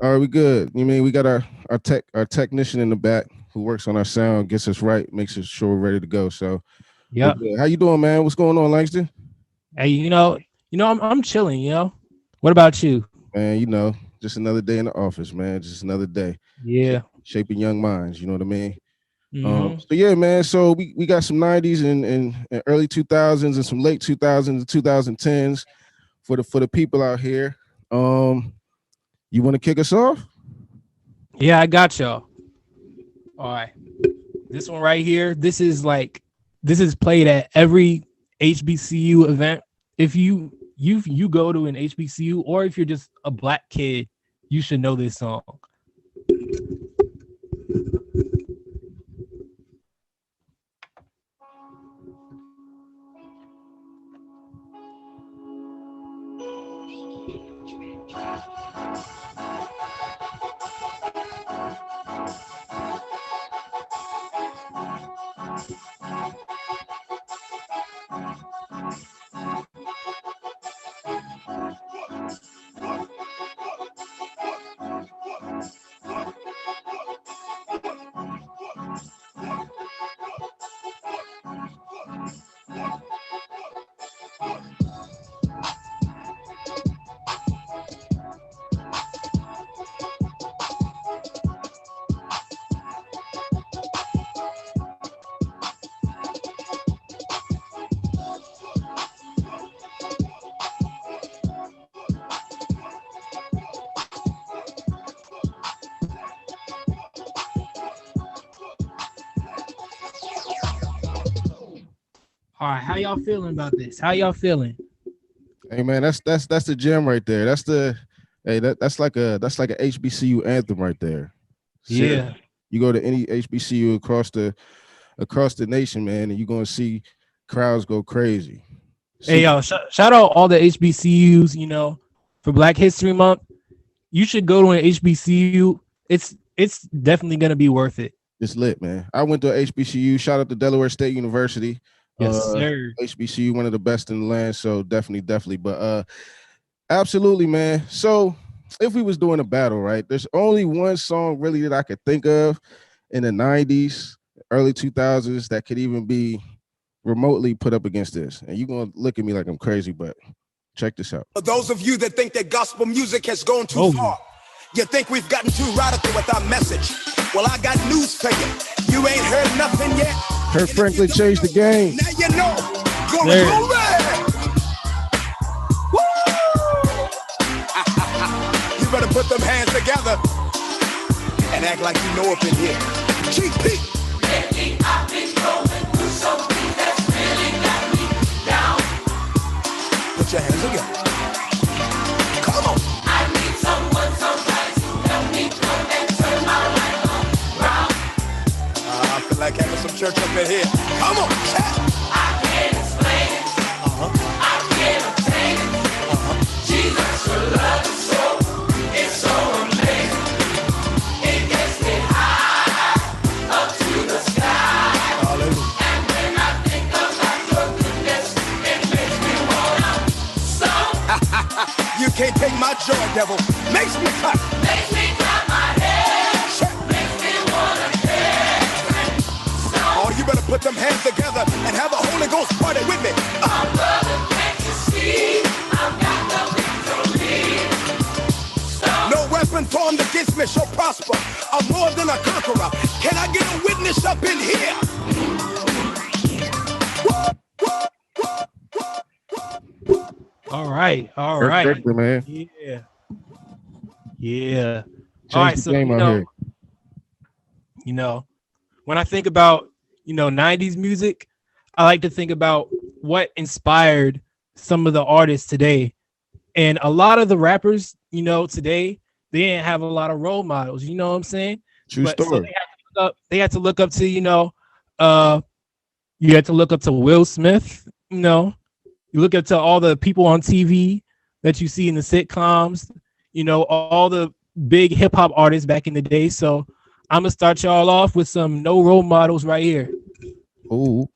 All right, we good. You mean we got our technician in the back who works on our sound, gets us right, makes us sure we're ready to go. So we're Yep. good. How you doing, man? What's going on, Langston? Hey, I'm chilling. What about you? Man, just another day in the office, man. Just another day. Yeah. Shaping young minds, you know what I mean? Mm-hmm. So yeah, man. So we got some 90s and early 2000s and some late 2000s and 2010s for the people out here. You want to kick us off? Yeah, I got y'all. All right. This one right here. This is played at every HBCU event. If you go to an HBCU, or if you're just a black kid, you should know this song. All right, how y'all feeling about this? How y'all feeling? Hey man, that's the gem right there. That's like a HBCU anthem right there. Seriously. Yeah. You go to any HBCU across the nation, man, and you're gonna see crowds go crazy. Hey, Super. yo, shout out all the HBCUs. For Black History Month, you should go to an HBCU. It's definitely gonna be worth it. It's lit, man. I went to a HBCU. Shout out to Delaware State University. Yes, Uh, sir. HBCU, one of the best in the land. So definitely. But absolutely, man. So if we was doing a battle, right? There's only one song really that I could think of in the '90s, early 2000s that could even be remotely put up against this. And you're gonna look at me like I'm crazy, but check this out. For those of you that think that gospel music has gone too Oh, far, you think we've gotten too radical with our message. Well, I got news for you. You ain't heard nothing yet. Kirk Franklin changed the game. Now you know. Glory, There. glory. Woo! You better put them hands together and act like you know up in here. GP. Lately I've been going through something that's really got me down. Put your hands together. Come on. I need someone sometimes to help me come and turn my life around. I feel like having some church up in here. Come on, chat. I can't explain it. I can't obtain it. Jesus, your love is it's so amazing. It gets me high up to the sky. Hallelujah. And when I think about your goodness, it makes me wanna stomp. You can't take my joy, devil. Makes me clap. Makes me clap my head. Check. Makes me wanna dance. Oh, you better put them hands together and have a Holy Ghost party with me. My brother, can't you see? I've got the victory. No weapon formed against me shall prosper. I'm more than a conqueror. Can I get a witness up in here? all right, all Kirk right. Franklin, man. Yeah, yeah. Changed All right, the so game out here. when I think about 90s music, I like to think about what inspired some of the artists today. And a lot of the rappers, today, they didn't have a lot of role models, you know what I'm saying? True So story. they had to look up to, you had to look up to Will Smith, you look up to all the people on TV that you see in the sitcoms, all the big hip hop artists back in the day. So I'm gonna start y'all off with some no role models right here. Ooh.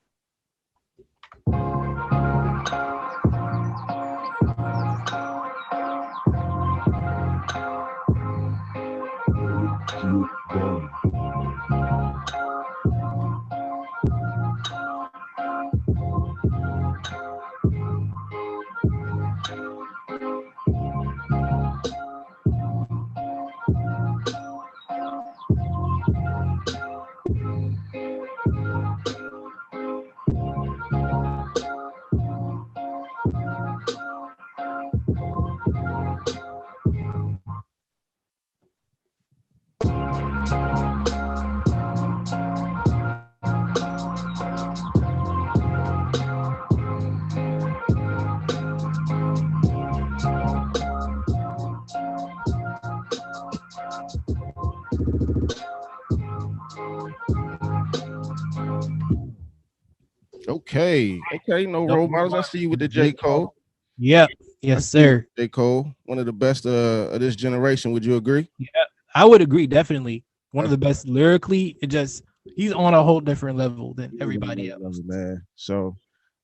Okay, no No role role models. I model. see you with the J. J. Cole. Yep. I Yes, see you with sir. J. Cole, one of the best of this generation. Would you agree? Yeah, I would agree. Definitely one of That's the best lyrically. It just he's on a whole different level than he's on everybody another else. level, man. So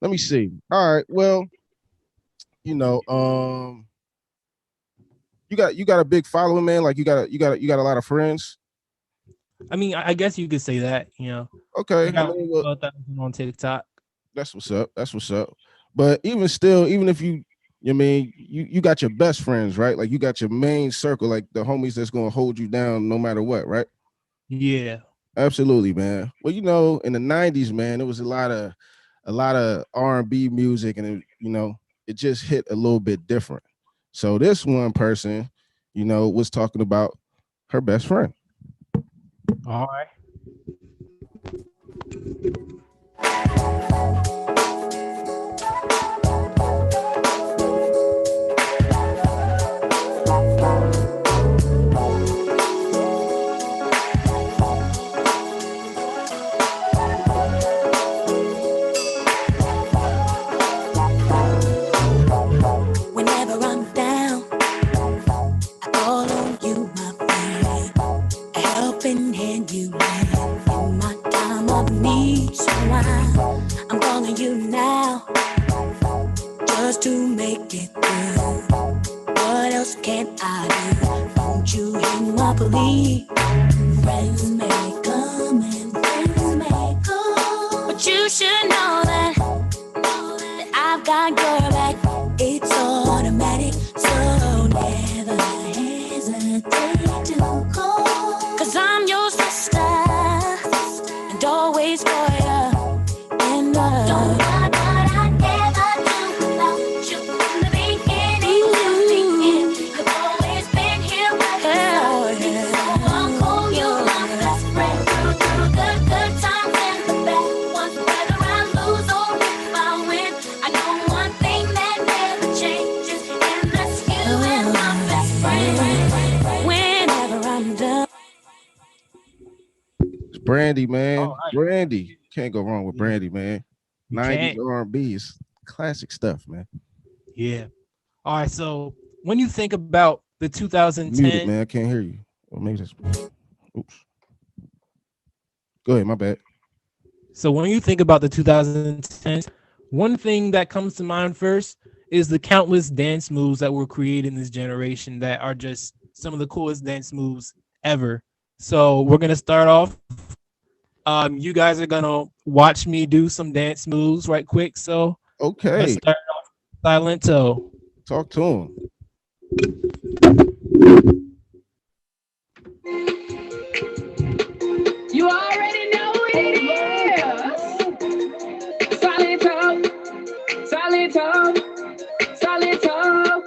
let me see. All right. Well, you know, you got a big following, man. Like you got a lot of friends. I mean, I guess you could say that. Okay. I I got mean, well, 12,000 on TikTok. that's what's up. That's what's up. But even still, even if you mean you got your best friends, right? Like you got your main circle, like the homies that's gonna hold you down no matter what, right? Yeah. Absolutely, man. Well, in the '90s, man, it was a lot of R&B music, and it just hit a little bit different. So this one person, was talking about her best friend. All right. Whenever I'm down, I call on you, my friend. A helping hand you lend in my time of need. So I'm calling you now just to make it through. What else can I do? Won't you hear my plea? Friends may come and friends may go, but you should know that I've got your back. It's automatic, so never hesitate to call. Cause I'm your sister and always for you. And don't know what I ever do without you from the beginning to the end. You've always been here by my side. So I'll call you my best friend through good times and the bad ones. Whether I lose or if I win, I know one thing that never changes, and that's you and my best friend. Whenever I'm done. It's Brandy, All man. right. Brandy. Can't go wrong with Yeah. Brandy, man. You 90s can't. R&B is classic stuff, man. Yeah. All right. So when you think about the Muted, 2010, man. I can't hear you. Or maybe that's oops. Go ahead, my bad. so when you think about the 2010s, one thing that comes to mind first is the countless dance moves that were created in this generation that are just some of the coolest dance moves ever. So we're gonna start off. You guys are gonna watch me do some dance moves right quick. So let's Okay. start Silento. Talk to him. You already know it is. Solid talk, solid talk, solid talk.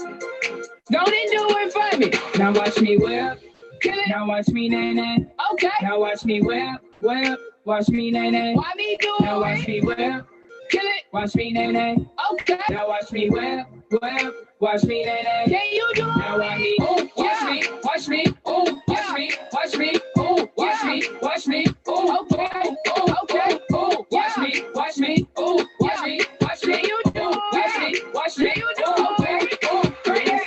Don't it do it for me? Now watch me whip. Kill it. Now watch me nay nay. Okay. Now watch me whip, whip. Watch me nay nay. Why me do it? Now watch me whip. Kill it. Watch me nay nay. Okay. Now watch me whip, whip. Watch me nay nay. Can you do it? Now watch me. Oh, watch me. Watch me. Oh, watch me. Watch me. Oh, watch me. Watch me. Oh, okay. Oh, okay. Oh, watch me. Watch me. Oh, watch me. Watch me. You do it. Watch me. Watch me. You do it. Oh,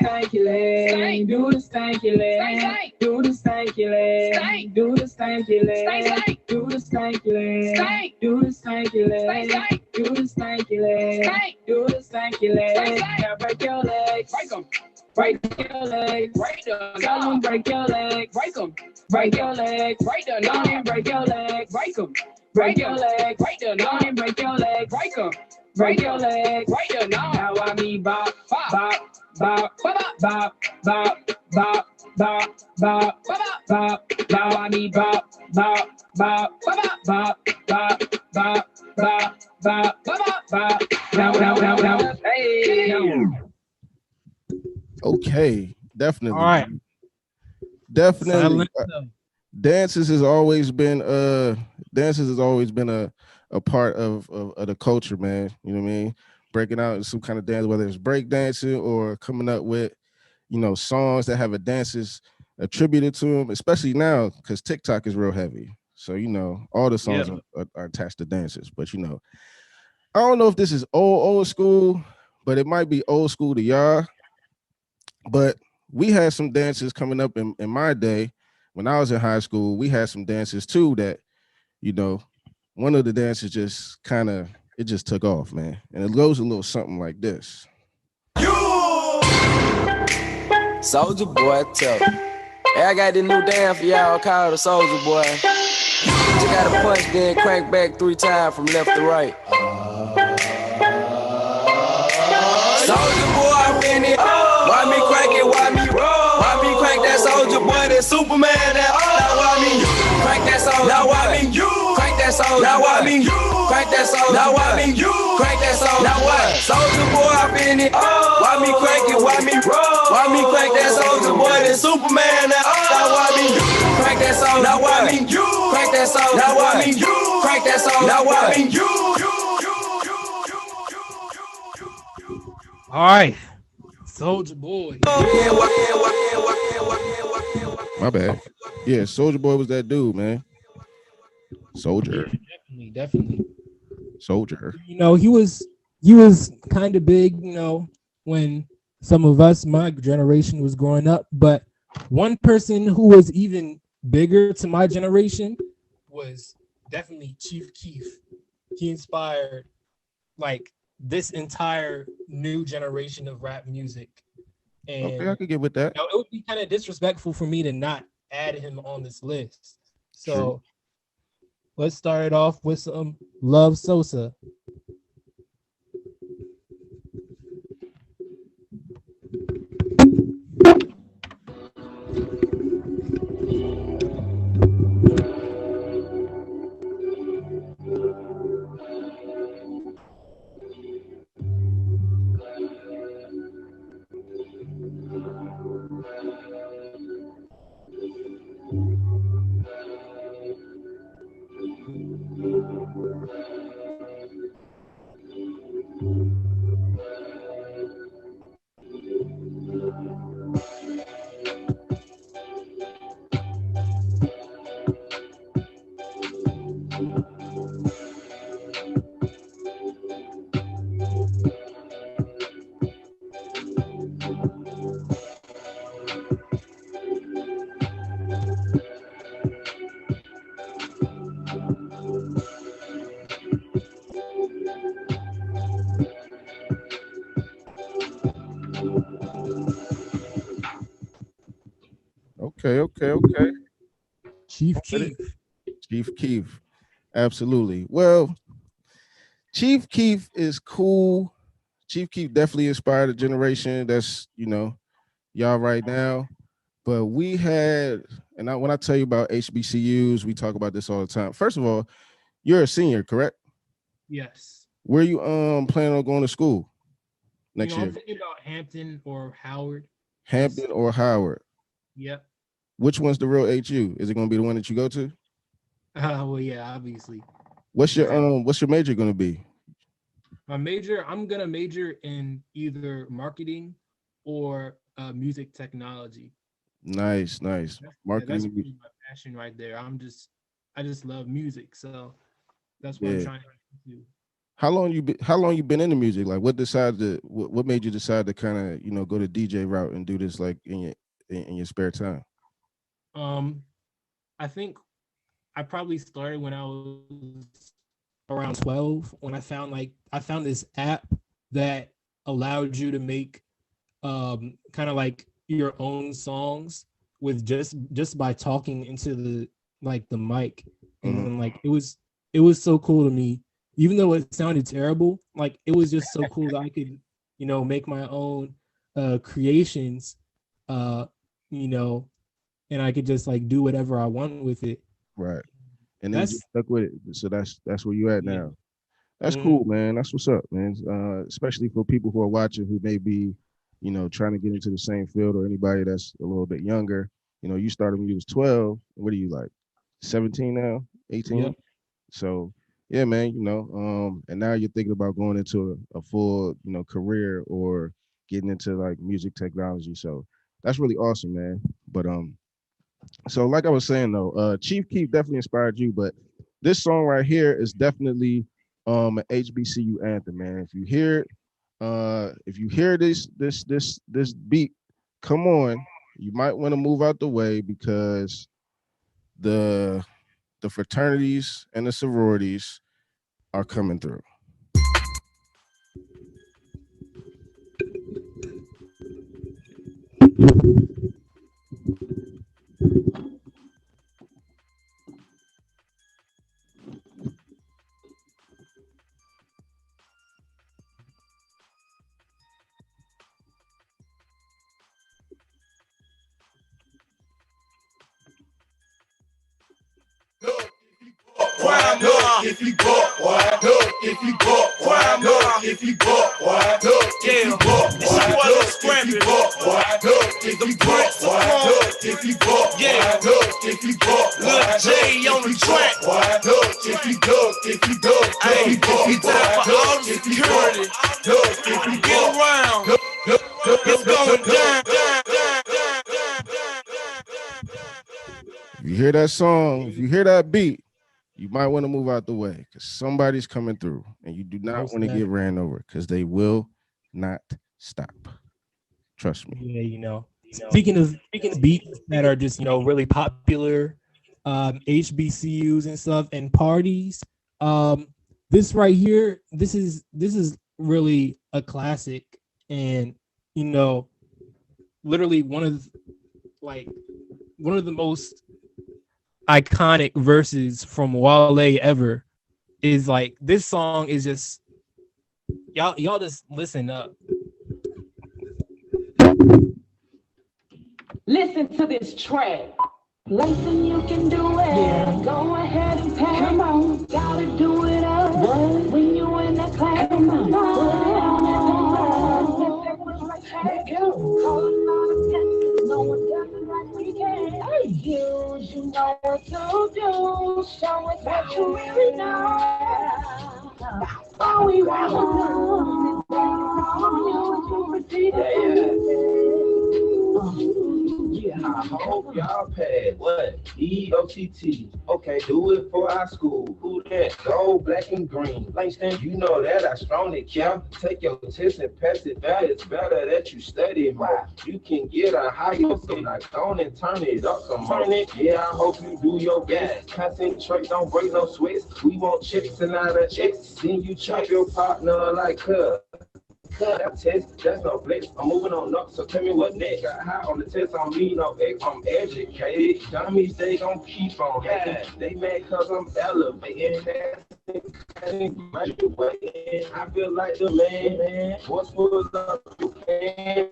stanky leg, do the stanky leg, do the stanky leg, do the stanky leg, do the stanky leg, do the stanky leg, do the stanky leg, do the stanky leg. Now break your legs, break them. Break your legs, break them. Tell them break your legs, break them. Break your legs, break them. Don't even break your legs, break them. Break your legs, break them. Don't even break your legs, break them. Break your legs, break them. Now I mean bop, bop, bop, bop, bop, bop, bop, bop, bop, bop. Now I mean bop, bop, bop, bop, bop, bop, bop, bop, bop, bop. Now, hey. Okay. All Definitely, right. man. Definitely. Silento. Dances has always been a part of the culture, man. You know what I mean? Breaking out in some kind of dance, whether it's break dancing or coming up with, songs that have a dances attributed to them, especially now because TikTok is real heavy. So, all the songs Yeah. are attached to dances. But I don't know if this is old school, but it might be old school to y'all. But we had some dances coming up in my day when I was in high school. We had some dances too that, you know, one of the dances just kind of it just took off, man. And it goes a little something like this. Soldier boy, tell me. Hey, I got this new dance for y'all called the Soldier Boy. You gotta punch, then crank back 3 times from left to right. Soldier boy, I'm in it. Why me crank it? Why me roll? Why me crank that Soldier boy? That Superman? That now why me crank that Soldier? Now why me crank that Soldier? Now why me crank that Soldier? Now why me crank that Soldier? Now what? Soldier boy, I'm in it. Why me crank it? Why me roll? Why me crank that Soldier boy? That Superman? That now why me crank that Soldier? Now why me crank that Soldier? Now why me crank that Soldier? Now why me All right, Soldier Boy. My bad. Yeah, Soldier Boy was that dude, man. Soldier, Definitely. soldier. You know, he was kind of big, you know, when some of us, my generation, was growing up. But one person who was even bigger to my generation was definitely Chief Keef. He inspired like this entire new generation of rap music. And Okay, I could get with that. you know, it would be kind of disrespectful for me to not add him on this list. So True. let's start it off with some Love Sosa. Okay. Chief With it. Keef. Chief Keef. Absolutely. Well, Chief Keef is cool. Chief Keef definitely inspired a generation that's, y'all right now. But we had, when I tell you about HBCUs, we talk about this all the time. First of all, you're a senior, correct? Yes. Where you planning on going to school You next know, I'm year? thinking about Hampton or Howard. Just Hampton or Howard? yep. Which one's the real HU? Is it going to be the one that you go to? Well, yeah, obviously. What's your major going to be? My major, I'm gonna major in either marketing or music technology. Nice. That's Marketing. really my passion right there. I just love music, so that's what I'm Yeah. trying to do. How long you been into music? Like what made you decide to kind of, go the DJ route and do this like in your spare time? Um, I think I probably started when I was around 12 when I found this app that allowed you to make kind of like your own songs with just by talking into the mic. And Mhm. then like it was so cool to me, even though it sounded terrible. Like it was just so cool that I could, make my own creations, uh you know and I could just like do whatever I want with it. Right. And then you That's just stuck with it. So that's where you at yeah. now. That's Mhm. cool, man. That's what's up, man. Especially for people who are watching who may be, trying to get into the same field or anybody that's a little bit younger. You started when you was 12. What are you like? 17 now? 18? Yep. So yeah, man, and now you're thinking about going into a full, career or getting into like music technology. So that's really awesome, man. But so like I was saying though, Chief Keef definitely inspired you, but this song right here is definitely an HBCU anthem, man. If you hear it, if you hear this beat, come on, you might want to move out the way because the the fraternities and the sororities are coming through. Look, if you buck, boy. Look, if you buck, boy. Look, if you buck, boy. Look, if you buck, boy. Look, if you buck, boy. Look, if you buck, boy. Look, if you buck, boy. Look, if you buck, boy. Lil J on the track, boy. Look, if you duck, if you duck, if you buck, boy. Look, if you security. Look, if you get around. Look, it's going down. If you hear that song, if you hear that beat, you might want to move out the way because somebody's coming through, and you do not want to get ran over because they will not stop. Trust me. Yeah, Speaking of beats that are just really popular, HBCUs and stuff and parties. This right here, this is really a classic, and literally one of the most iconic verses from Wale ever is like this song is just y'all just listen up. Listen to this track. Listen, you can do it. Yeah. Go ahead and pass. Come on. Gotta do it up. What? When you in the class. Come on. Let's go. Calling all attention. No one does it like we can. Hey, you know what to do. Show us what you really know. All we want to do is bring it on you. Yeah, I hope y'all pass. What? EOTT. Okay, do it for our school. Who that? Gold, black, and green. Langston, you know that I strongly care. Take your test and pass it back. It's better that you study more. You can get a higher, so like on and turn it up some more. Yeah, I hope you do your best. Concentrate, don't break no sweats. We want chips and not a checks. Then you chop your partner like her. That test, that's no flex. I'm moving on up, so tell me what next. Got high on the test, I'm me, no X, I'm educated. Dummies, they gon' keep on hating. They mad cause I'm elevating. Graduating. I feel like the man. What's full up, you can.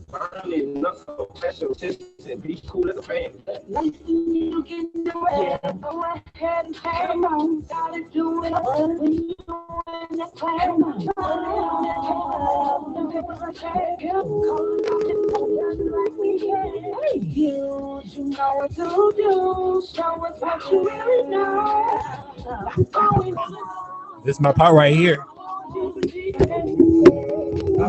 Burning up, so special test and be cool as a fan. Listen, you can do it. Yeah. Go ahead and come on. Gotta do it. When you in the class. Come on. Hey, you know what to do. Show us what you really know. This is my part right here. I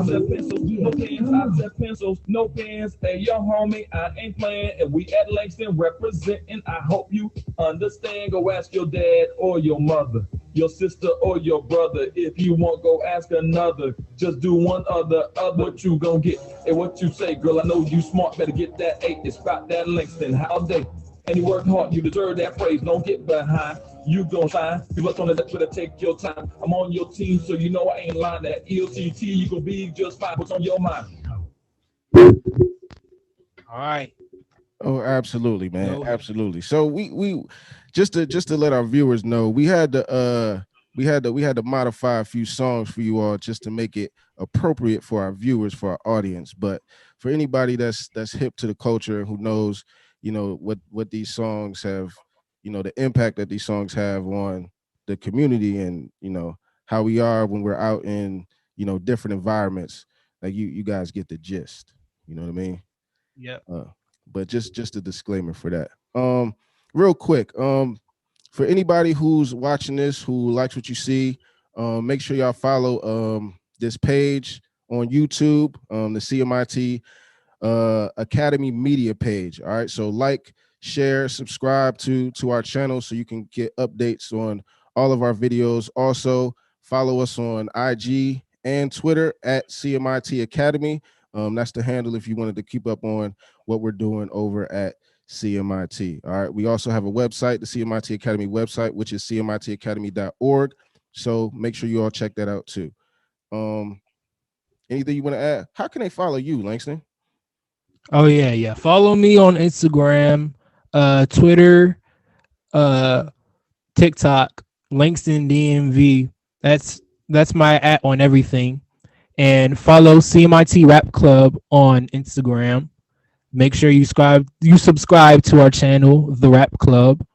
said pencils, no pens. I said pencils, no pens. Hey, yo, homie, I ain't playing. And we at Langston representing. I hope you understand. Go ask your dad or your mother, your sister or your brother. If you want, go ask another. Just do one other. What you gonna get? And what you say, girl? I know you smart. Better get that 8. It's about that Langston. How they? And you worked hard. You deserve that praise. Don't get behind. You gon' shine. You look on the Twitter, take your time. I'm on your team, so you know I ain't lying. That ELCT, you gon' be just fine. What's on your mind? All right. Oh, absolutely, man. Absolutely. So we just to let our viewers know, we had to modify a few songs for you all just to make it appropriate for our viewers, for our audience. But for anybody that's hip to the culture and who knows, what these songs have, the impact that these songs have on the community and, how we are when we're out in, different environments. Like you guys get the gist. You know what I mean? Yeah. But just a disclaimer for that. Real quick, for anybody who's watching this, who likes what you see, make sure y'all follow this page on YouTube, the CMIT Academy Media page. All right. So share, subscribe to our channel so you can get updates on all of our videos. Also, follow us on IG and Twitter at CMIT Academy. That's the handle if you wanted to keep up on what we're doing over at CMIT. All right. We also have a website, the CMIT Academy website, which is cmitacademy.org. So make sure you all check that out too. Anything you want to add? How can they follow you, Langston? Oh yeah. Follow me on Instagram, Twitter, TikTok, Langston DMV. That's my at on everything. And follow CMIT Rap Club on Instagram. Make sure you subscribe to our channel, The Rap Club,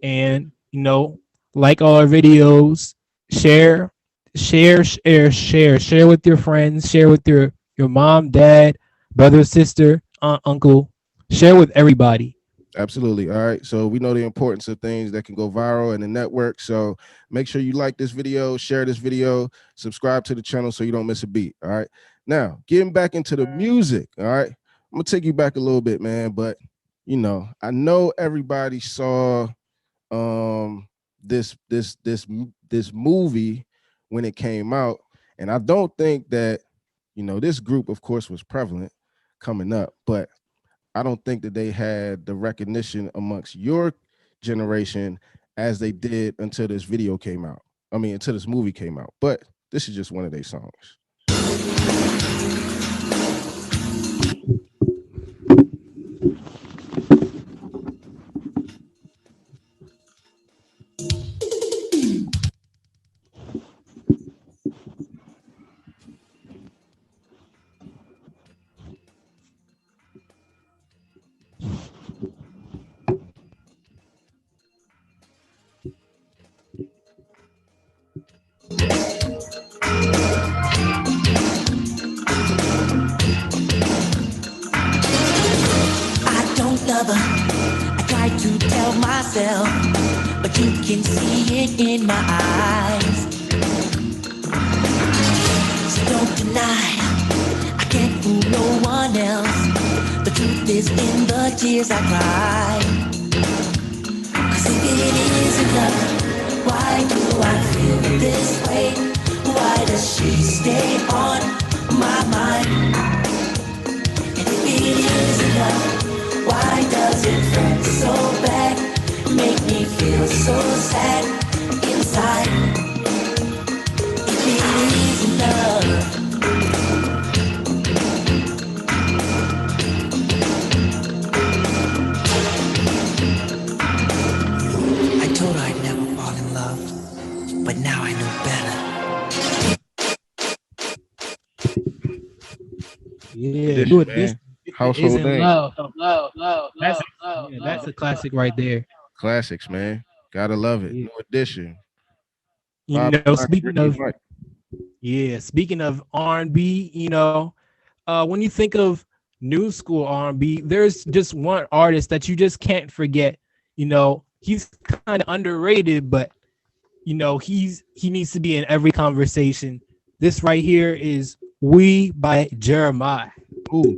and like all our videos, share with your friends, share with your mom, dad, brother, sister, aunt, uncle, share with everybody. Absolutely. All right. So we know the importance of things that can go viral in the network. So make sure you like this video, share this video, subscribe to the channel so you don't miss a beat. All right. Now, getting back into the music. All right. I'm gonna take you back a little bit, man. But I know everybody saw this movie when it came out, and I don't think that this group, of course, was prevalent coming up, but I don't think that they had the recognition amongst your generation as they did until this video came out. I mean, until this movie came out. But this is just one of their songs. I don't love her. I try to tell myself, but you can see it in my eyes. So don't deny, I can't fool no one else. The truth is in the tears I cry. 'Cause if it isn't love, why do I feel this way? Why does she stay on my mind? And if it isn't love, why does it hurt so bad? Make me feel so sad inside. If it isn't love. I told her I'd never fall in love, but now I know better. Yeah, do it. This Household isn't name. love. That's a classic right there. Classics, man. Gotta love it. Yeah. New edition. Speaking of R&B, when you think of new school R&B, there's just one artist that you just can't forget. He's kind of underrated, but he needs to be in every conversation. This right here is "We" by Jeremiah. Ooh.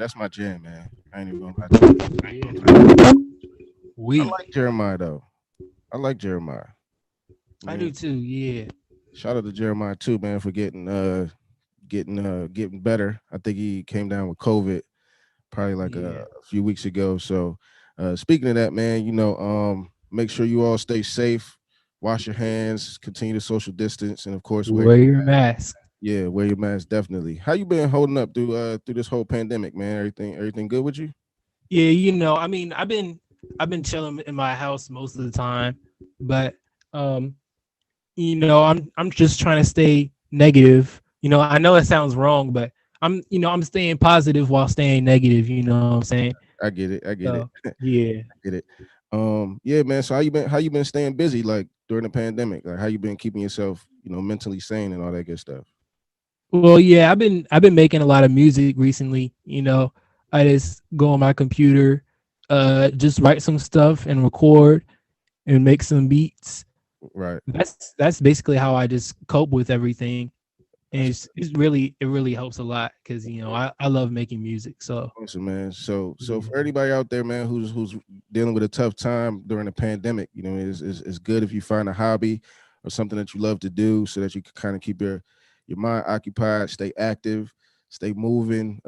that's my jam, man. I ain't even gonna lie to you. I We. like Jeremiah though. I like Jeremiah. I Yeah. do too. Yeah. Shout out to Jeremiah too, man, for getting better. I think he came down with COVID probably like Yeah. a few weeks ago. So speaking of that, man, make sure you all stay safe, wash your hands, continue to social distance, and of course Wear your mask. wear your mask definitely. How you been holding up through this whole pandemic, man? Everything good with you? Yeah, I mean, I've been chilling in my house most of the time, but um, I'm just trying to stay negative. I know it sounds wrong, but I'm staying positive while staying negative. You know what I'm saying? I get it. I get it. So yeah. I get it. Yeah, man. So how you been staying busy like during the pandemic? Like how you been keeping yourself, mentally sane and all that good stuff? Well, yeah, I've been making a lot of music recently. I just go on my computer, just write some stuff and record and make some beats. Right. That's basically how I just cope with everything, and That's it really helps a lot because I love making music. So awesome, man. So yeah. for anybody out there, man, who's dealing with a tough time during the pandemic, it's good if you find a hobby or something that you love to do, so that you can kind of keep your mind occupied, stay active, stay moving.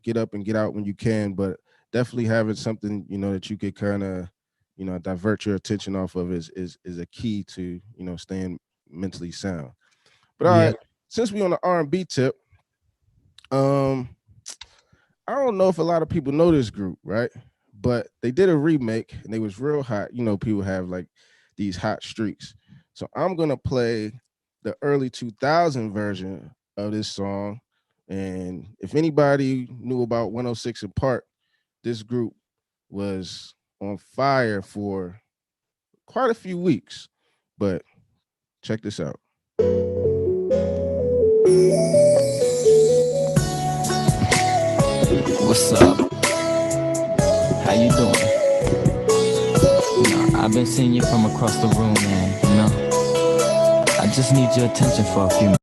Get up and get out when you can, but definitely having something that you could kind of divert your attention off of is a key to staying mentally sound. But all Yeah. right, since we on the R&B tip, um. I don't know if a lot of people know this group, right? But they did a remake and they was real hot. People have like these hot streaks. So I'm gonna play the early 2000 version of this song. And if anybody knew about 106 in Park, this group was on fire for quite a few weeks. But check this out. What's up? How you doing? I've been seeing you from across the room, man. I just need your attention for a few minutes.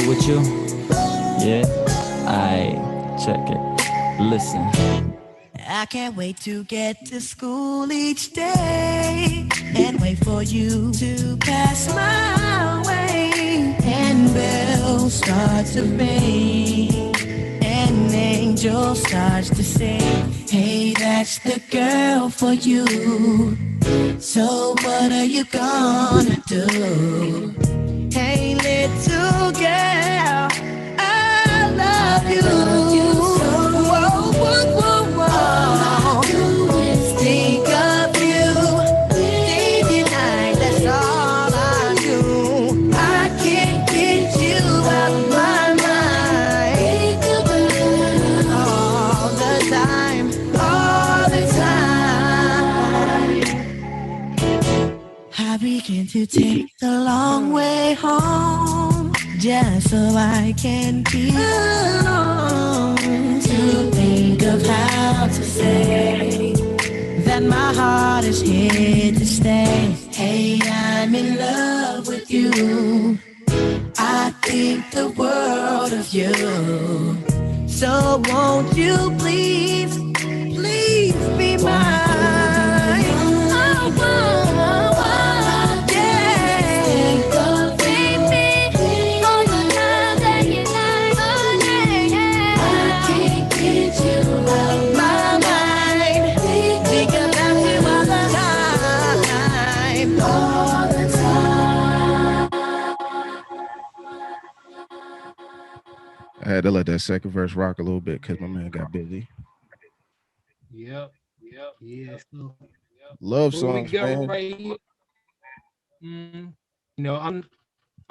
With you? Yeah? I check it. Listen. I can't wait to get to school each day and wait for you to pass my way. And bells start to ring, and angel starts to sing. Hey, that's the girl for you. So what are you gonna do? Hey, little girl, I love you. Whoa, whoa, whoa, whoa. All I do is think of you. Day and night, that's all I do. I can't get you out of my mind. Think about you all the time, all the time. I begin to take the long way home, just so I can be alone. To think of how to say that my heart is here to stay. Hey, I'm in love with you. I think the world of you. So won't you please, please be mine? Oh, oh, oh, yeah. Think of baby, all the time that you lie. Oh, yeah, yeah. I can't get you out of my mind. Think about you all the time, I had to let that second verse rock a little bit because my man got busy. Yep. Yeah. So Love what we songs, got man. right here. Mm, I'm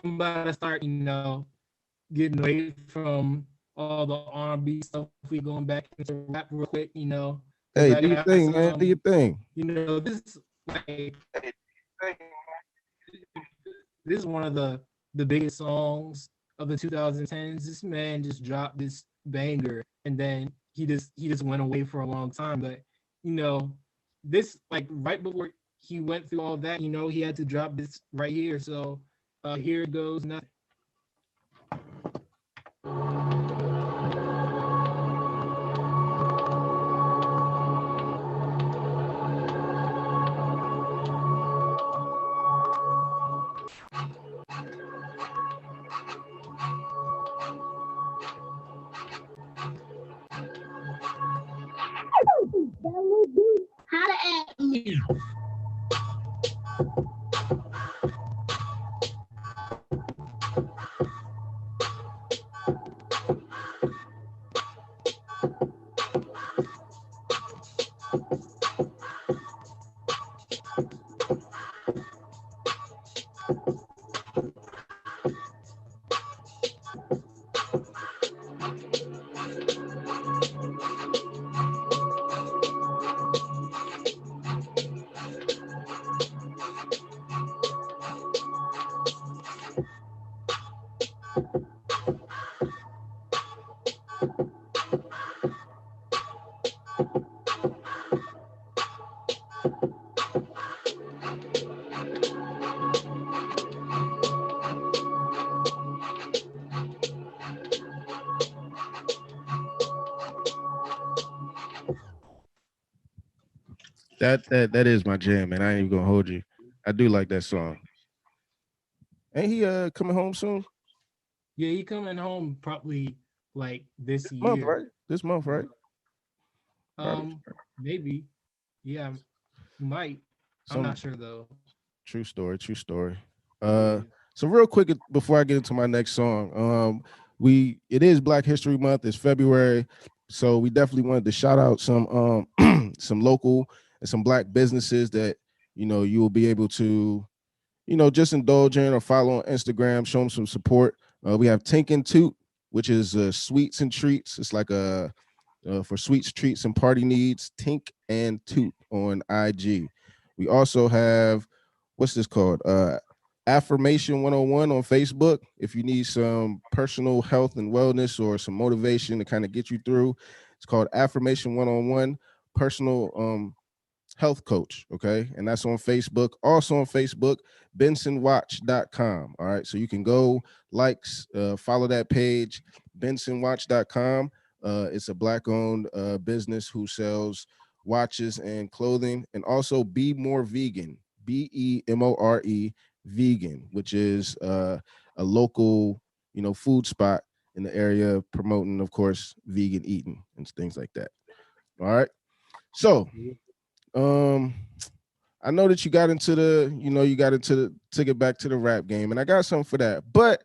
about to start, getting away from all the R&B stuff. We going back into rap real quick, because Hey, I do your got thing, man. Do some, your thing. this like this is one of the biggest songs of the 2010s. This man just dropped this banger, and then he just went away for a long time. But this like right before he went through all that, he had to drop this right here. So here it goes. Nothing. That is my jam, man. I ain't even gonna hold you. I do like that song. Ain't he coming home soon? Yeah, he coming home probably like this Month, year. right? This month, right? Probably. Maybe. Yeah, he might. I'm Some not sure though. true story, true story. Yeah. So real quick before I get into my next song, it is Black History Month. It's February, so we definitely wanted to shout out some some local and some Black businesses that you will be able to just indulge in or follow on Instagram, show them some support. We have Tink and Toot, which is sweets and treats. It's like a for sweets, treats, and party needs. Tink and Toot on IG. We also have what's this called? Affirmation 101 on Facebook. If you need some personal health and wellness or some motivation to kind of get you through, it's called Affirmation 101 Personal Health Coach. Okay. And that's on Facebook. Also on Facebook, bensonwatch.com. All right. So you can go follow that page, bensonwatch.com. It's a Black owned business who sells watches and clothing, and also Be More Vegan, BEMORE Vegan, which is a local, food spot in the area promoting, of course, vegan eating and things like that. All right. So, I know that you got into took it back to the rap game, and I got something for that. But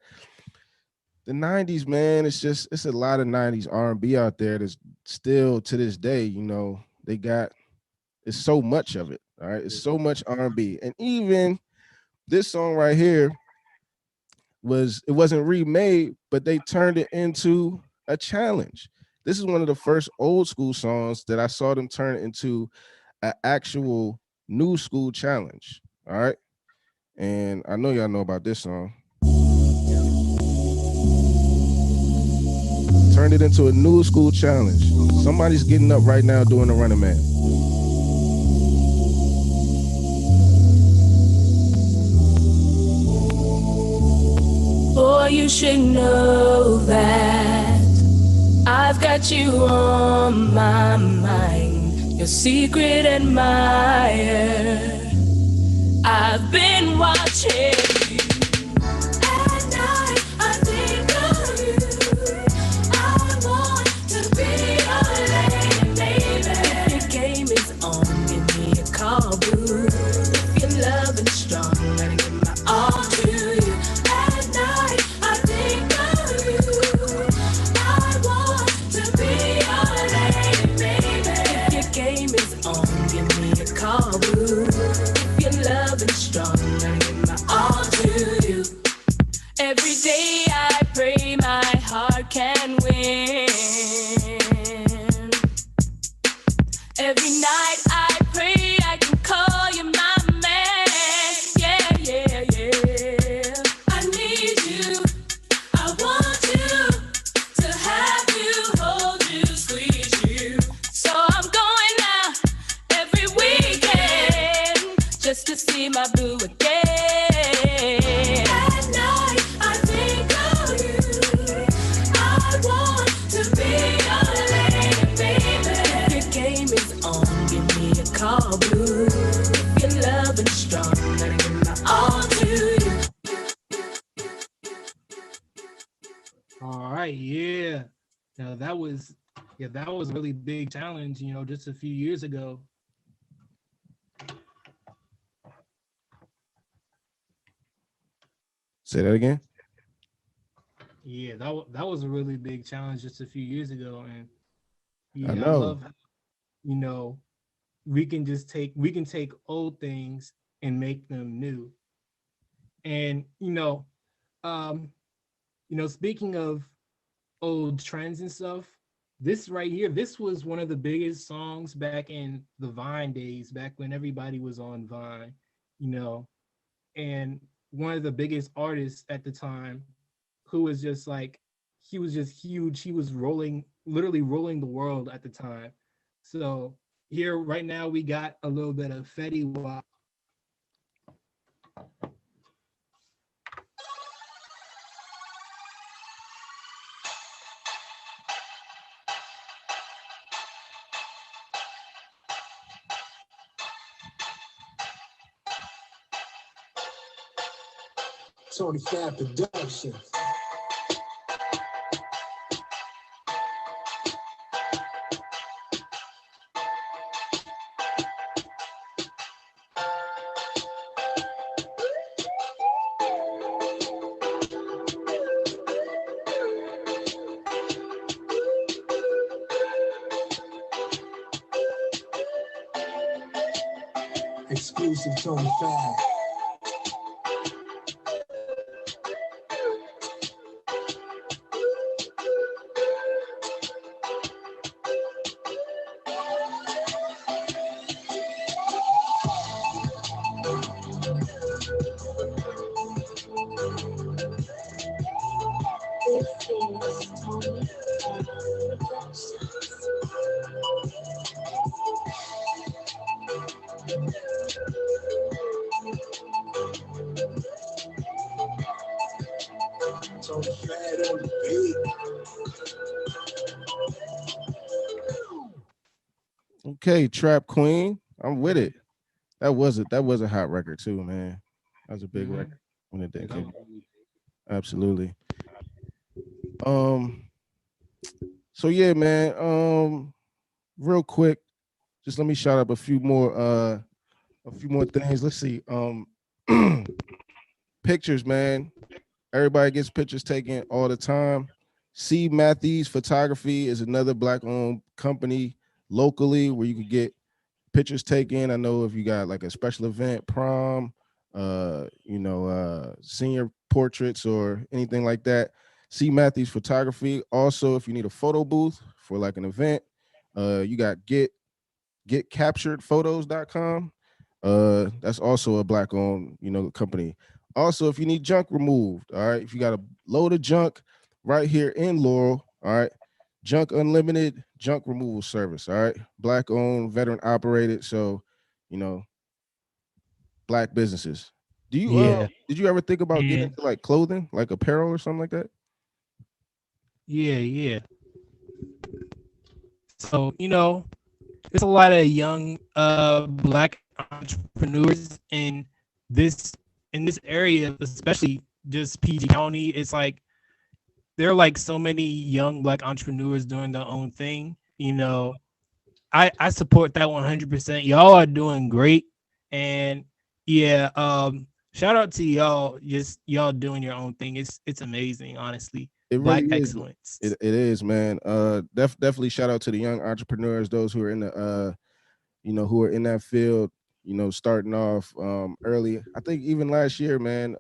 the 90s, man, it's a lot of 90s R&B out there that's still to this day, it's so much of it. All right. It's so much R&B. And even this song right here wasn't remade, but they turned it into a challenge. This is one of the first old school songs that I saw them turn into an actual new school challenge. All right. And I know y'all know about this song. Turned it into a new school challenge. Somebody's getting up right now doing the Running Man. Boy, you should know that I've got you on my mind, your secret admirer. I've been watching you. At night, I think of you. I want to be your lady, baby. If your game is on, give me a call, boo. If your love is strong, gotta give my all to you. At night, I think of you. I want to be your lady, baby. If your game is on, give me a call, boo. If your love is strong, gotta give my all to you. Every day I pray my heart can win. Every night I pray I can call you my man. Yeah, yeah, yeah. I need you. I want you to have you, hold you, squeeze you. So I'm going out every weekend just to see my boo again. At night I think of you. I want to be your lady, baby. If your game is on, give me a call, boo. If your love is strong, gotta give my all to you. All right, yeah. Now that was a really big challenge, just a few years ago. Say that again. Yeah, that was a really big challenge just a few years ago, and I yeah, I know. love how, you know, we can take old things and make them new. And um, speaking of old trends and stuff, this right here, this was one of the biggest songs back in the Vine days, back when everybody was on Vine, you know, and one of the biggest artists at the time who was just like he was just huge. He was literally rolling the world at the time. So here right now we got a little bit of Fetty Wap. Tony Fab Production. Exclusive Tony Fab. Tony Fab on the beat. Okay, Trap Queen. I'm with it. That was a hot record too, man. That was a big Mm-hmm. record when it Yeah, did that came was out. really Absolutely. Um. So yeah, man. Real quick, just let me shout out a few more things. Let's see. Pictures, man. Everybody gets pictures taken all the time. C. Matthews Photography is another black-owned company locally where you could get pictures taken. I know if you got like a special event, prom, senior portraits or anything like that. C. Matthews Photography. Also, if you need a photo booth for like an event, you got getcapturedphotos.com. That's also a black owned, company. Also, if you need junk removed, all right, if you got a load of junk right here in Laurel, all right, Junk Unlimited junk removal service, all right, black owned, veteran operated. So, you know, black businesses. Do you yeah, did you ever think about getting and into like clothing, like apparel or something like that? yeah. So there's a lot of young black entrepreneurs this in this area, especially just PG County. It's like there are like so many young black entrepreneurs doing their own thing. I support that 100%. Y'all are doing great, and yeah, shout out to y'all. Just y'all doing your own thing. It's amazing, honestly. It really Black is. It, excellence. it is, man. Definitely shout out to the young entrepreneurs, those who are in the who are in that field, starting off early. I think even last year, man,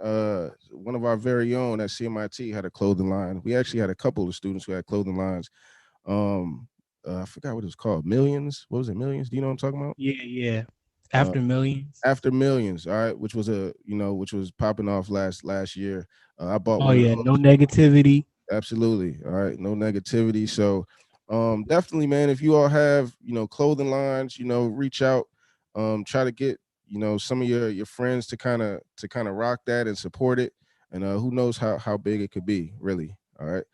one of our very own at CMIT had a clothing line. We actually had a couple of students who had clothing lines. Um, I forgot what it was called. Millions. What was it? Millions? Do you know what I'm talking about? Yeah. Uh, After millions. After Millions, all right, which was popping off last year. I bought Oh one of yeah, no those. negativity. Absolutely. All right. No negativity. So definitely, man, if you all have, clothing lines, reach out, try to get, some of your friends to kind of rock that and support it. And who knows how big it could be, really. All right.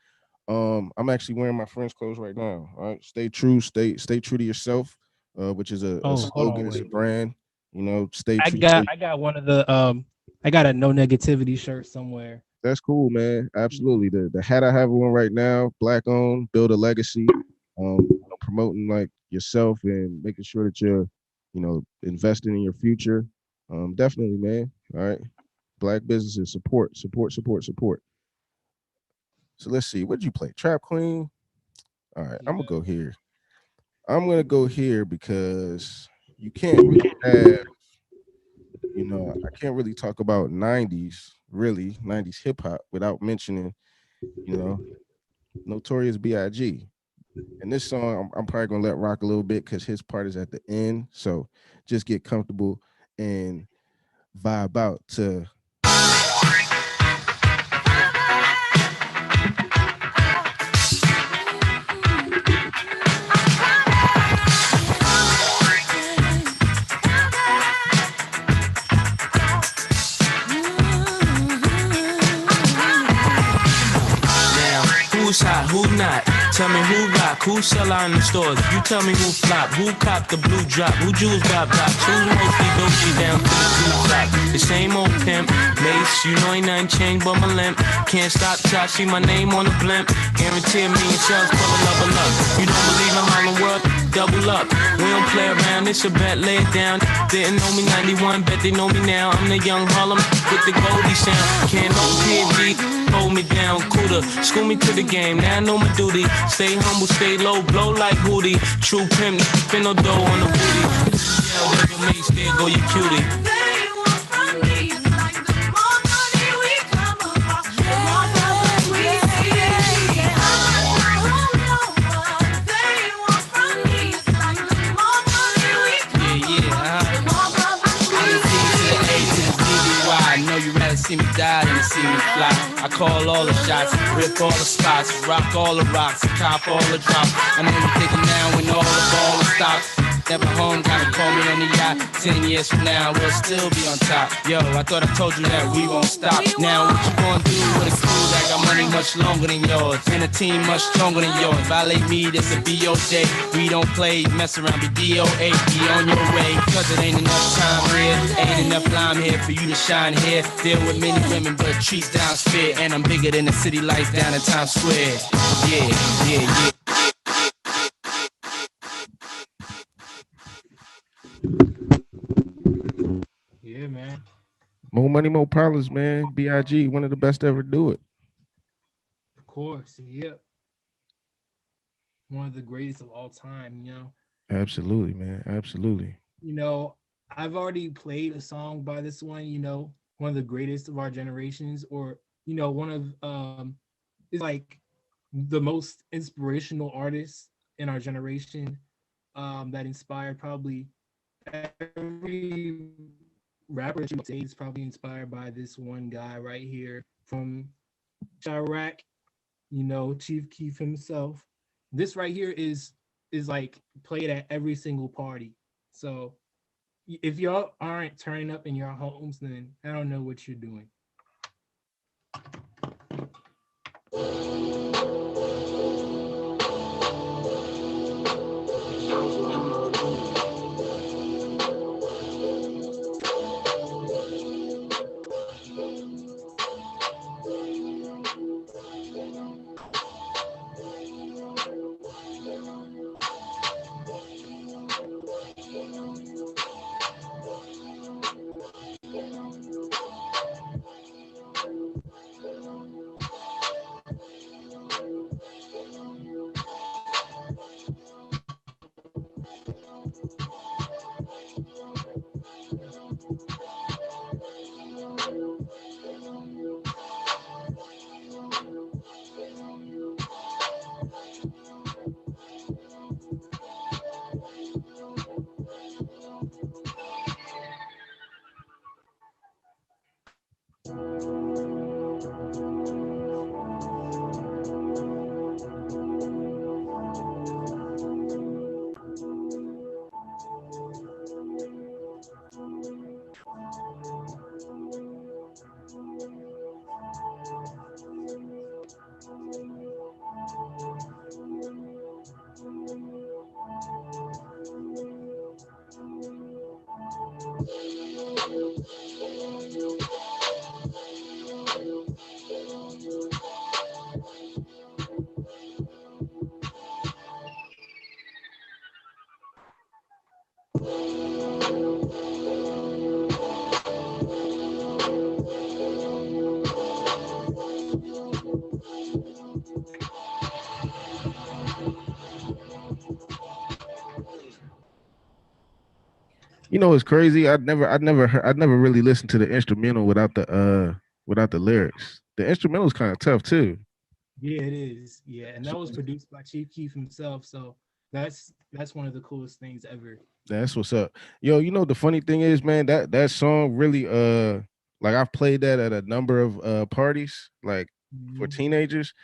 I'm actually wearing my friend's clothes right now. All right. Stay true to yourself, which is a Oh, hold on, slogan, it's a wait. brand, stay I true. got I got one of the I got a no negativity shirt somewhere. That's cool, man. Absolutely. The hat I have on right now, black owned, build a legacy, promoting like yourself and making sure that you're, investing in your future. Definitely, man. All right. Black businesses support, support, support, support. So let's see. What'd you play? Trap Queen. All right, I'm gonna go here. I'm gonna go here because you can't really have, I can't really talk about 90s, really, 90s hip hop without mentioning, you know, Notorious B.I.G. And this song, I'm probably gonna let rock a little bit because his part is at the end. So just get comfortable and vibe out to. Who's hot, who not? Tell me who rock, who sell out in the stores. You tell me who flop, who cop the blue drop, who jewels got pops, who's mostly dope down to the blue top. The same old pimp, Mace, you know ain't nothing changed but my limp. Can't stop till I see my name on the blimp. Guarantee a million shells full of level up. You don't believe in Harlem World? Double up. We don't play around, it's a bet, lay it down. Didn't know me 91, bet they know me now. I'm the young Harlem with the Goldie sound. Can't no PhD, hold me down, cooler. School me to the game, now I know my duty. Stay humble, stay low, blow like Hootie. True pimp, spin no dough on the booty. Yeah, there go Mace, there go your cutie. See me die than to see me fly. I call all the shots, rip all the spots, rock all the rocks, cop all the drops. I know you thinking now when all the ball stops. Never home, gotta call me on the yacht. 10 years from now, we'll still be on top. Yo, I thought I told you that we won't stop. Now what you gonna do with a crew that got money much longer than yours, and a team much stronger than yours? Violate me, this a BOJ. We don't play, mess around, be DOA. Be on your way, cause it ain't enough time here. Ain't enough lime here for you to shine here. Deal with many women, but treat down fair. And I'm bigger than the city lights down in Times Square. Yeah, yeah, yeah. Yeah, man. More money, more problems, man. B.I.G. one of the best to ever do it. Of course, yep. One of the greatest of all time, Absolutely, man. Absolutely. I've already played a song by this one of the greatest of our generations, or one of is like the most inspirational artist in our generation, that inspired probably every rapper that you say is probably inspired by this one guy right here from Chirac, Chief Keef himself. This right here is like played at every single party. So if y'all aren't turning up in your homes, then I don't know what you're doing. You know, it's crazy. I'd never really listened to the instrumental without the lyrics. The instrumental is kind of tough too. Yeah, it is. Yeah, and that was produced by Chief Keef himself. So that's one of the coolest things ever. That's what's up. Yo, you know the funny thing is, man, that song really like I've played that at a number of parties, like for Mhm. teenagers,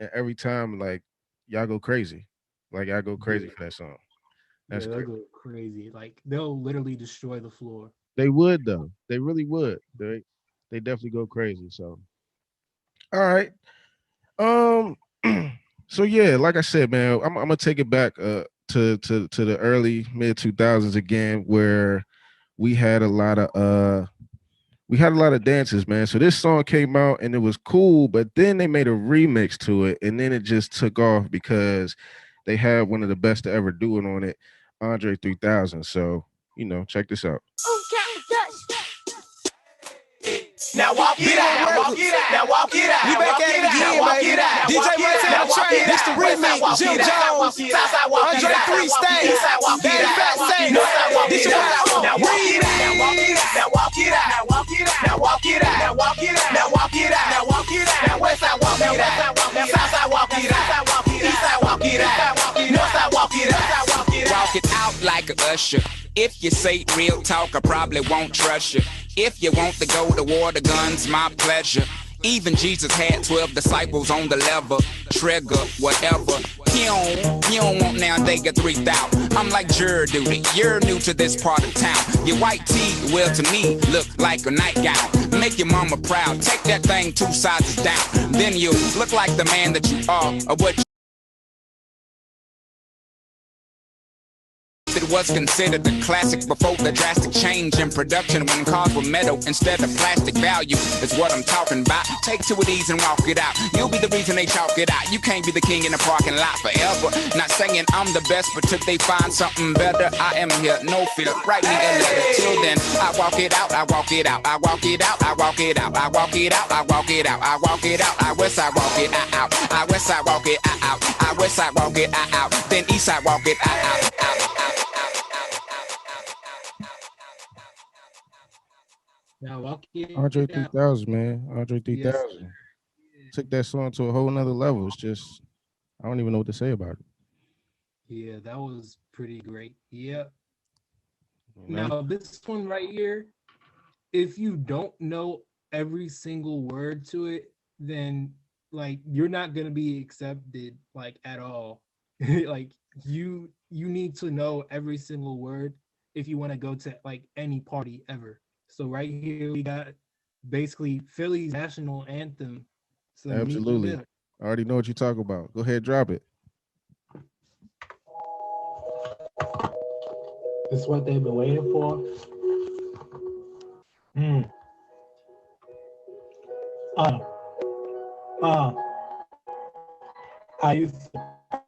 and every time like y'all go crazy. Like y'all go crazy Yeah, for that song. That's yeah, they'll crazy. go crazy. Like they'll literally destroy the floor. They would though. They really would. They definitely go crazy. So all right. Um so yeah, like I said, man, I'm gonna take it back to the early mid 2000s again where we had a lot of dances, man. So this song came out and it was cool, but then they made a remix to it, and then it just took off because they had one of the best to ever do it on it, Andre 3000. So, check this out. Now walk it out, now walk it out, now walk it out. We back at it again, baby. DJ Montana Trey, this the remix. Jim Jones, Andre 3 Stay, Daddy Fat Say, this your boy. Now walk it out, now walk it out, now walk it out, now walk it out, now walk it out, now walk it out, now walk it out, now walk it out, now west side walk it out, now south side walk it out, east side walk it out, north side walk it out, Walk it out like a usher. If you say real talk, I probably won't trust you. If you want to go to war, the gun's my pleasure. Even Jesus had 12 disciples on the level. Trigger, whatever. You don't want now they get 3,000. I'm like jury duty, you're new to this part of town. Your white tee, well to me, look like a nightgown. Make your mama proud, take that thing 2 sizes down. Then you look like the man that you are, or what it was considered a classic before the drastic change in production when cars were metal instead of plastic. Value is what I'm talking about. Take 2 of these and walk it out. You'll be the reason they chalk it out. You can't be the king in the parking lot forever. Not saying I'm the best, but till they find something better, I am here, no fear. Write me a letter. Till then, I walk it out, I walk it out, I walk it out, I walk it out, I walk it out, I walk it out, I walk it out, I west side walk it out, I west side walk it out, I west side walk it out, then east side walk it out. Now walk Andre it out. 3000, man. Andre Yes. 3000 took that song to a whole nother level. It's just I don't even know what to say about it. Yeah, that was pretty great. Yeah. Man. Now this one right here, if you don't know every single word to it, then like you're not gonna be accepted like at all. Like you need to know every single word if you want to go to like any party ever. So right here we got basically Philly's national anthem. So Absolutely. I already know what you talk about. Go ahead, drop it. this is what they've been waiting for. I used to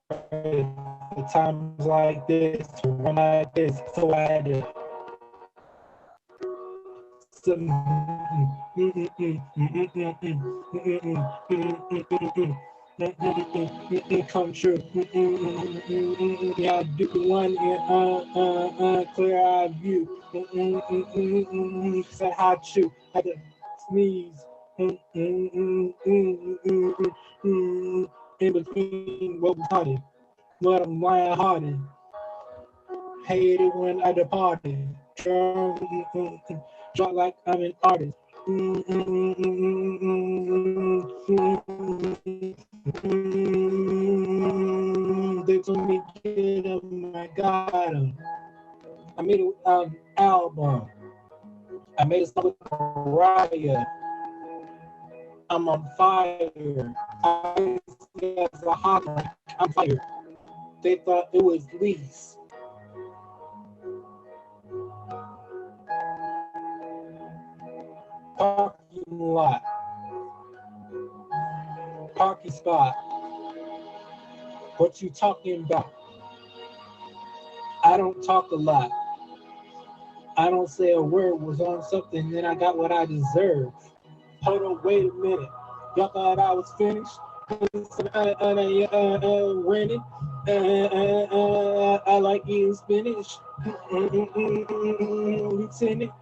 pray for times like this, to run like this, so I had to come true. Yeah, do one in clear eye view. Said how true. Had to sneeze. In between what was hearted, but I'm lying hearted. Hate it when I departed. Draw like I'm an artist. They told me get him, I got him. I made an album. I made a song with Mariah. I'm on fire. I as a hawk, I'm fired. They thought it was lease. Parking lot. Parking spot. What you talking about? I don't talk a lot. I don't say a word. Was on something, then I got what I deserve. Hold on, wait a minute. Y'all thought I was finished? Rented. I like eating spinach. Lieutenant.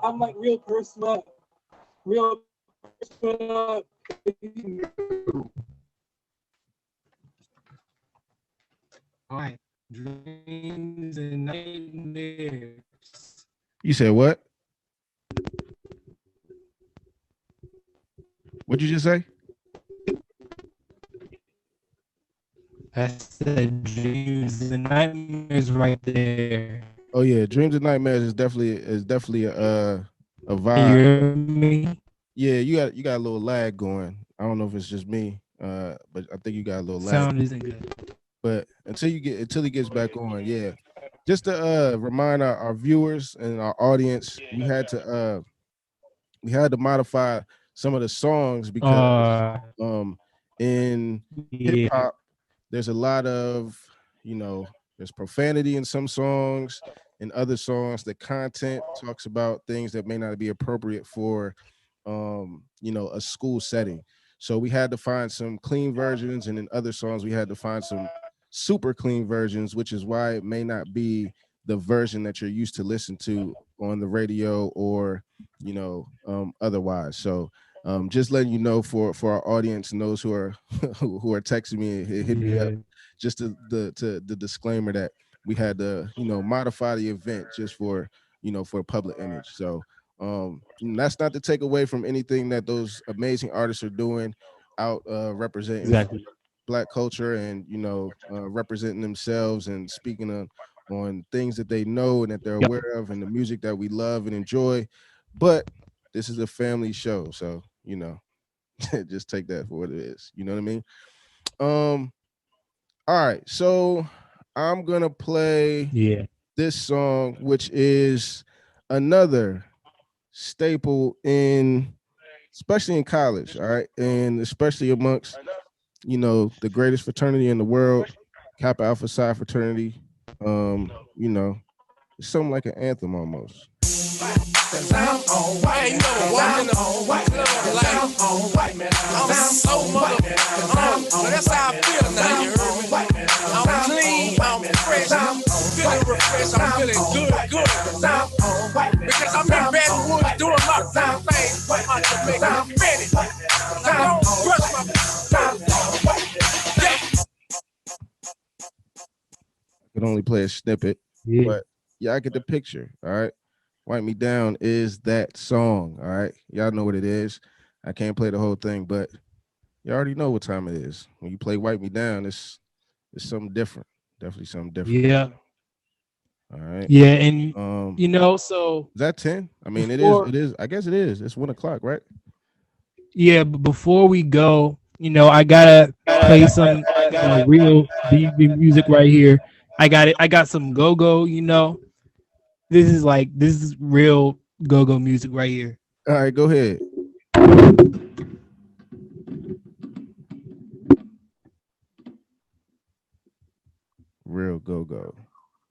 I'm like real personal, real personal. All right, dreams and nightmares. You said what? What'd you just say? That's the dreams and nightmares right there. Oh yeah, Dreams and Nightmares is definitely a Can vibe. you hear me? Yeah, you got a little lag going. I don't know if it's just me, but I think you got a little lag. Sound isn't good. But until he gets back on, yeah. Just to remind our viewers and our audience, we had to modify some of the songs because in hip Yeah. hop there's a lot of, there's profanity in some songs. In other songs, the content talks about things that may not be appropriate for a school setting. So we had to find some clean versions, and in other songs we had to find some super clean versions, which is why it may not be the version that you're used to listen to on the radio or otherwise. So just letting you know for our audience and those who are who are texting me, hit me up, just the disclaimer that we had to modify the event just for for public image. So that's not to take away from anything that those amazing artists are doing out representing Exactly. Black culture and representing themselves and speaking on things that they know and that they're aware of and the music that we love and enjoy. But this is a family show, so just take that for what it is. You know what I mean? All right, so I'm gonna play this song, which is another staple especially in college, all right, and especially amongst the greatest fraternity in the world, Kappa Alpha Psi fraternity. It's something like an anthem almost. Cause I'm on white, ain't never walking on white, like I'm on white, man. I'm so motherfucking so that's how I feel now, you heard me? I'm clean, I'm fresh, I'm feeling refreshed, I'm feeling good. Because I'm in Baton Rouge doing my thing, I'm Jamaican, ready. I don't brush my I could only play a snippet, but yeah, I get the picture. All right. Wipe Me Down is that song. All right. Y'all know what it is. I can't play the whole thing, but you already know what time it is. When you play Wipe Me Down, it's something different. Definitely something different. Yeah. All right. Yeah, and so is that 10? I mean, before, it is. I guess it is. It's 1:00, right? Yeah, but before we go, I gotta play some real DB music right here. I got it. I got some go-go, This is real go-go music right here. All right, go ahead. Real go-go.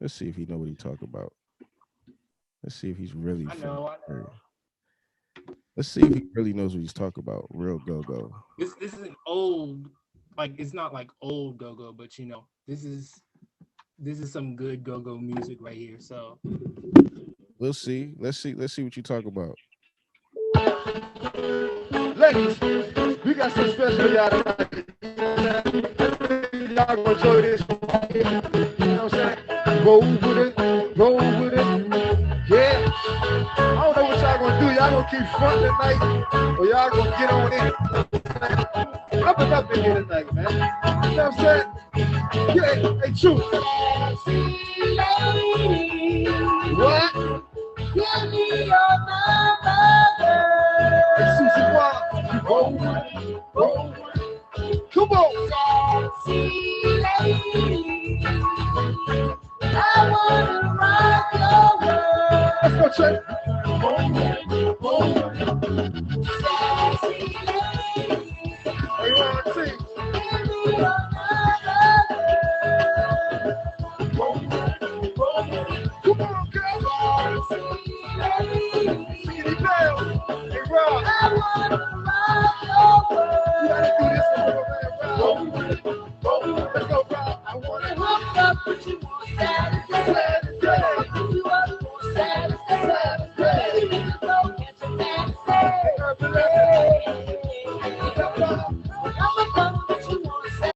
Let's see if he know what he talk about. Let's see if he's really. I know. Let's see if he really knows what he's talking about. Real go-go. This is an old, it's not like old go-go, but this is some good go-go music right here. So we'll see. Let's see what you talk about. Ladies, we got some special y'all tonight. Y'all gonna enjoy this. You know what I'm saying? Roll with it. Yeah. I don't know what y'all gonna do. Y'all gonna keep fronting tonight, or y'all gonna get on in. up in here tonight, man. You know what I'm saying? Yeah, hey, true. What? Give me your number. Hey, Susie Wong, you roll. Come on. Sexy lady. I wanna rock your world. Let's go, Trey. Sexy lady. Hey, you want to sing? Give me your come on, girl. Skinny Bell. Hey, Rob. I wanna rock your world. You gotta do this for my man, Rob. Let's go, Rob. I wanna hook up with you on Saturday. You up on Saturday. You go catch a taxi. I'ma come with you on Saturday.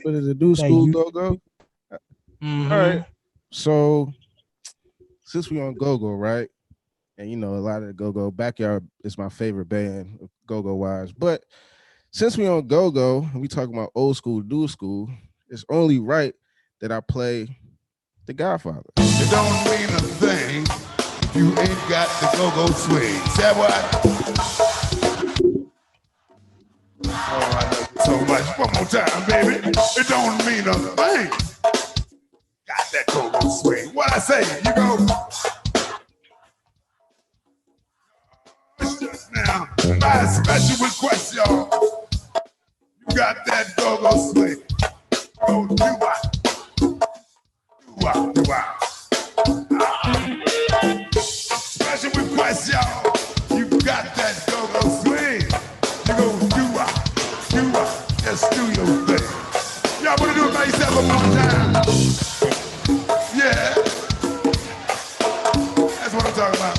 What is it? New school go-go? Mm-hmm. All right. So since we on go-go, right? And you know, a lot of the go-go, Backyard is my favorite band, go-go wise. But since we on go-go and we talking about old school, new school, it's only right that I play The Godfather. It don't mean a thing if you ain't got the go-go swing. Say what? Oh, I love you so much. One more time, baby. It don't mean a thing. Got that go-go swing. What I say? You go. Just now, my special request, y'all. You got that go-go swing. Go do-wop. Do-wop, do-wop. Special request, y'all. You got that go-go swing. You go do-wop, do-wop. Just do your thing. Y'all wanna do it by yourself one more time? Yeah. That's what I'm talking about.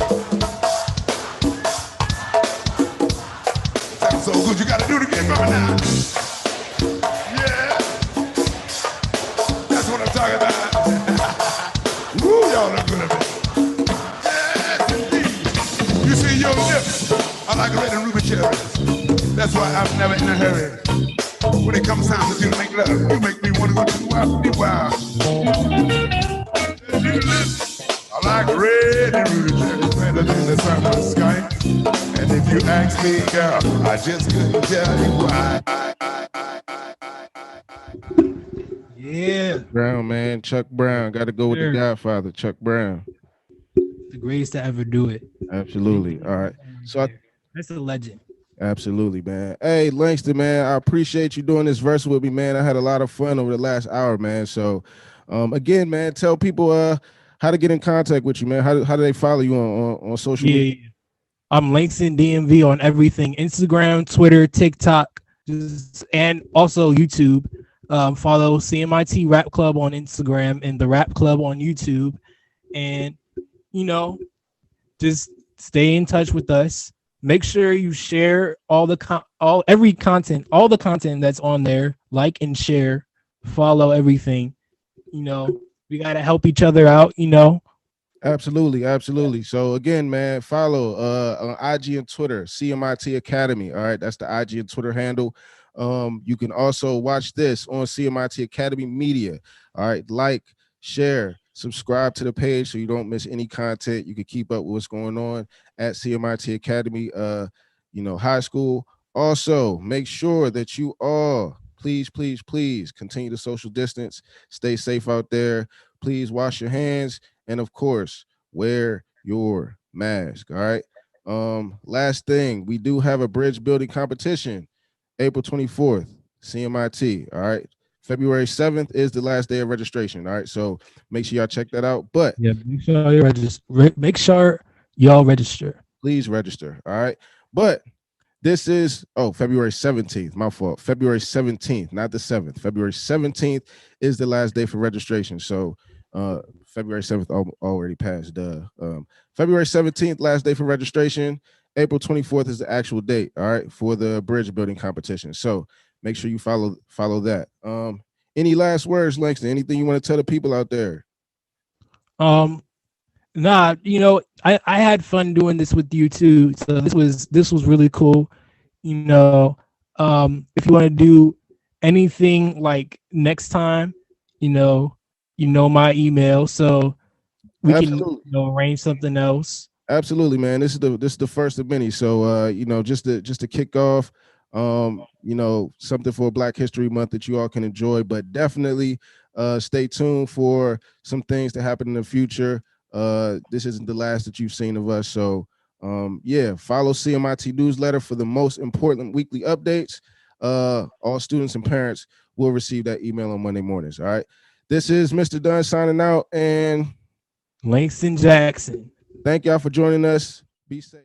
Sounds so good, you gotta do it again, brother, now. Yeah. That's what I'm talking about. Woo, y'all look good at me. Yes, indeed. You see your lips are like red and ruby cherries. That's why I'm never in a hurry. When it comes time to make love, you make me want to go to the wild. Your lips are like red and ruby cherries, better than the summer sky. And if you ask me, girl, I just couldn't tell you why. Yeah. Brown, man. Chuck Brown. Got to go with The Godfather, Chuck Brown. The greatest to ever do it. Absolutely. All right. So That's a legend. Absolutely, man. Hey, Langston, man, I appreciate you doing this verse with me, man. I had a lot of fun over the last hour, man. So, again, man, tell people how to get in contact with you, man. How do they follow you on social media? Yeah. I'm Langston DMV on everything: Instagram, Twitter, TikTok, and also YouTube. Follow CMIT Rap Club on Instagram and the Rap Club on YouTube, and just stay in touch with us. Make sure you share all the content that's on there. Like and share, follow everything. We gotta help each other out. Absolutely. So again, man, follow on IG and Twitter, CMIT Academy. All right, that's the IG and Twitter handle. You can also watch this on CMIT Academy Media. All right, like, share, subscribe to the page so you don't miss any content. You can keep up with what's going on at CMIT Academy, high school. Also, make sure that you all please continue to social distance, stay safe out there. Please wash your hands, and of course, wear your mask. All right. Last thing, we do have a bridge building competition, April 24th, CMIT. All right. February 7th is the last day of registration. All right. So make sure y'all check that out. But yeah, make sure you register. Make sure y'all register. Please register. All right. But this is February 17th. My fault. February 17th, not the 7th. February 17th is the last day for registration. So February 7th already passed. February 17th, last day for registration. April 24th is the actual date, all right, for the bridge building competition. So make sure you follow that. Any last words, Langston? Anything you want to tell the people out there? Nah, I had fun doing this with you too. So this was really cool. If you want to do anything like next time, you know, my email, so we can Absolutely. arrange something else. Absolutely, man. This is the first of many. So just to kick off, something for Black History Month that you all can enjoy, but definitely stay tuned for some things to happen in the future. This isn't the last that you've seen of us. So follow CMIT newsletter for the most important weekly updates. All students and parents will receive that email on Monday mornings. All right. This is Mr. Dunn signing out, and Langston Jackson. thank y'all for joining us. Be safe.